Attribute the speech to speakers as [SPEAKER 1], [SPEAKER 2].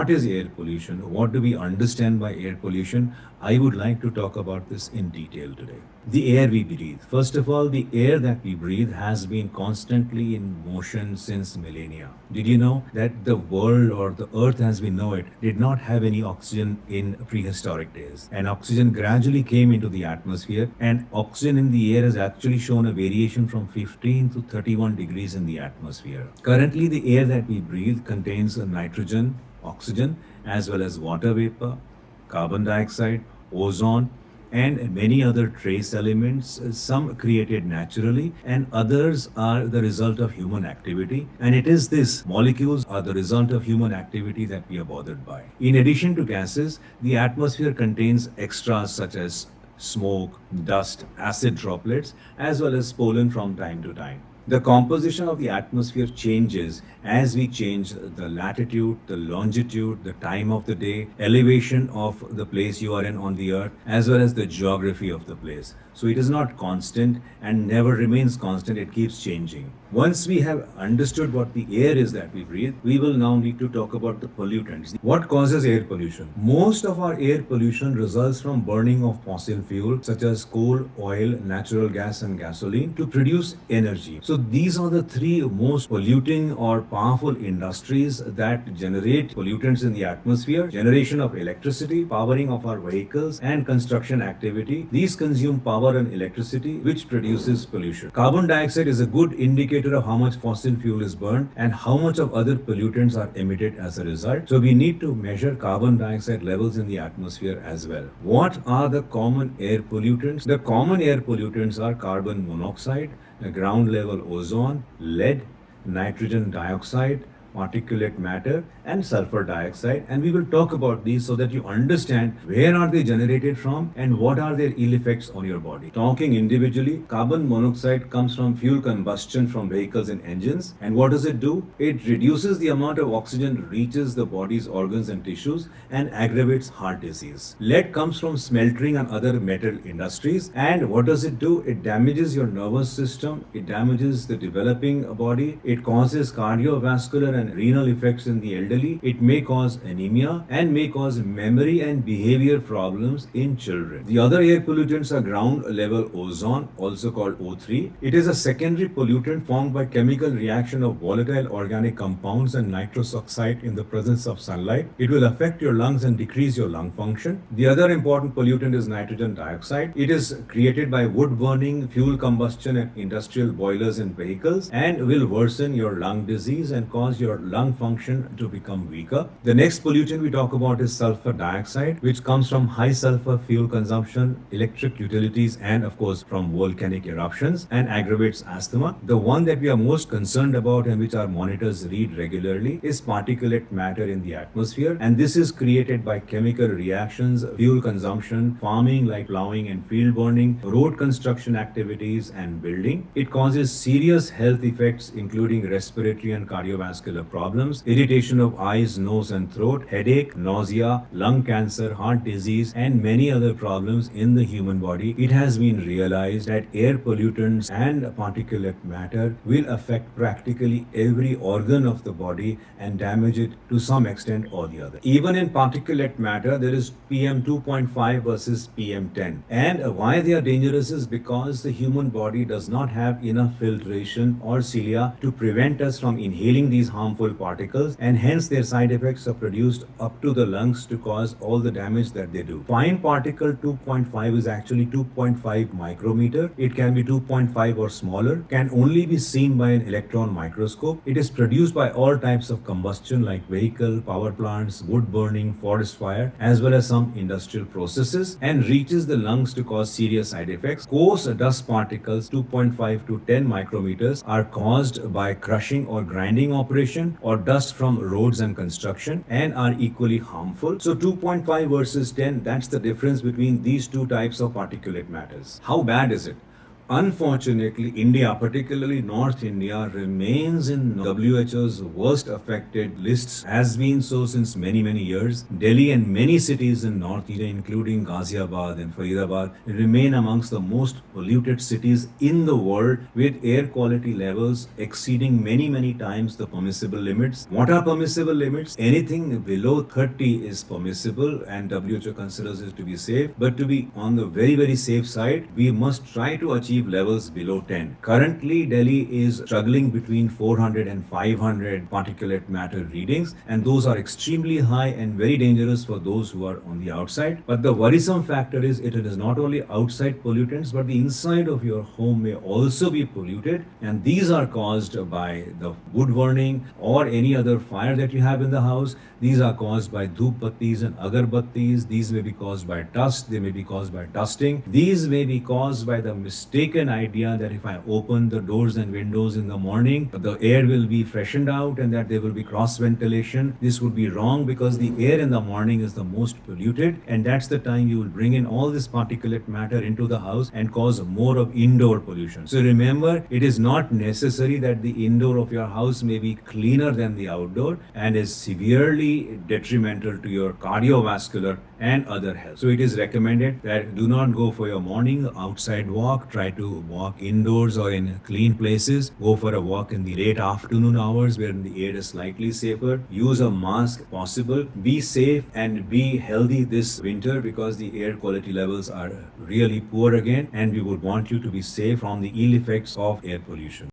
[SPEAKER 1] what is air pollution? What do we understand by air pollution? I would like to talk about this in detail today. The air we breathe. First of all, the air that we breathe has been constantly in motion since millennia. Did you know that the world or the earth as we know it did not have any oxygen in prehistoric days? And oxygen gradually came into the atmosphere, and oxygen in the air has actually shown a variation from 15 to 31 degrees in the atmosphere. Currently, the air that we breathe contains nitrogen, oxygen, as well as water vapor, carbon dioxide, ozone, and many other trace elements, some created naturally and others are the result of human activity. And it is these molecules are the result of human activity that we are bothered by. In addition to gases, the atmosphere contains extras such as smoke, dust, acid droplets, as well as pollen from time to time. The composition of the atmosphere changes as we change the latitude, the longitude, the time of the day, elevation of the place you are in on the earth, as well as the geography of the place. So it is not constant and never remains constant, it keeps changing. Once we have understood what the air is that we breathe, we will now need to talk about the pollutants. What causes air pollution? Most of our air pollution results from burning of fossil fuel such as coal, oil, natural gas, and gasoline to produce energy. So these are the three most polluting or powerful industries that generate pollutants in the atmosphere: generation of electricity, powering of our vehicles, and construction activity. These consume power and electricity, which produces pollution. Carbon dioxide is a good indicator of how much fossil fuel is burned and how much of other pollutants are emitted as a result. So we need to measure carbon dioxide levels in the atmosphere as well. What are the common air pollutants? The common air pollutants are carbon monoxide, ground level ozone, lead, nitrogen dioxide, particulate matter, and sulfur dioxide. And we will talk about these so that you understand where are they generated from and what are their ill effects on your body. Talking individually, carbon monoxide comes from fuel combustion from vehicles and engines. And what does it do? It reduces the amount of oxygen reaches the body's organs and tissues and aggravates heart disease. Lead comes from smelting and other metal industries. And what does it do? It damages your nervous system, it damages the developing body, it causes cardiovascular and renal effects in the elderly. It may cause anemia and may cause memory and behavior problems in children. The other air pollutants are ground level ozone, also called O3. It is a secondary pollutant formed by chemical reaction of volatile organic compounds and nitrous oxide in the presence of sunlight. It will affect your lungs and decrease your lung function. The other important pollutant is nitrogen dioxide. It is created by wood burning, fuel combustion, and industrial boilers in vehicles and will worsen your lung disease and cause your lung function to become weaker. The next pollutant we talk about is sulfur dioxide, which comes from high sulfur fuel consumption, electric utilities, and of course from volcanic eruptions, and aggravates asthma. The one that we are most concerned about and which our monitors read regularly is particulate matter in the atmosphere, and this is created by chemical reactions, fuel consumption, farming like plowing and field burning, road construction activities, and building. It causes serious health effects including respiratory and cardiovascular problems, irritation of eyes, nose, and throat, headache, nausea, lung cancer, heart disease, and many other problems in the human body. It has been realized that air pollutants and particulate matter will affect practically every organ of the body and damage it to some extent or the other. Even in particulate matter, there is PM 2.5 versus PM 10. And why they are dangerous is because the human body does not have enough filtration or cilia to prevent us from inhaling these harmful particles, and hence their side effects are produced up to the lungs to cause all the damage that they do. Fine particle 2.5 is actually 2.5 micrometer. It can be 2.5 or smaller, can only be seen by an electron microscope. It is produced by all types of combustion like vehicle, power plants, wood burning, forest fire, as well as some industrial processes, and reaches the lungs to cause serious side effects. Coarse dust particles 2.5 to 10 micrometers are caused by crushing or grinding operation or dust from roads and construction and are equally harmful. So 2.5 versus 10, that's the difference between these two types of particulate matters. How bad is it? Unfortunately, India, particularly North India, remains in WHO's worst affected lists, has been so since many, many years. Delhi and many cities in North India, including Ghaziabad and Faridabad, remain amongst the most polluted cities in the world, with air quality levels exceeding many, many times the permissible limits. What are permissible limits? Anything below 30 is permissible and WHO considers it to be safe. But to be on the very, very safe side, we must try to achieve levels below 10. Currently, Delhi is struggling between 400 and 500 particulate matter readings, and those are extremely high and very dangerous for those who are on the outside. But the worrisome factor is it is not only outside pollutants, but the inside of your home may also be polluted, and these are caused by the wood burning or any other fire that you have in the house. These are caused by dhoop battis and agarbattis. These may be caused by dust. They may be caused by dusting. These may be caused by the mistaken idea that if I open the doors and windows in the morning, the air will be freshened out and that there will be cross ventilation. This would be wrong, because the air in the morning is the most polluted, and that's the time you will bring in all this particulate matter into the house and cause more of indoor pollution. So remember, it is not necessary that the indoor of your house may be cleaner than the outdoor and is severely detrimental to your cardiovascular and other health. So it is recommended that do not go for your morning outside walk. Try to walk indoors or in clean places. Go for a walk in the late afternoon hours where the air is slightly safer. Use a mask possible. Be safe and be healthy this winter, because the air quality levels are really poor again, and we would want you to be safe from the ill effects of air pollution.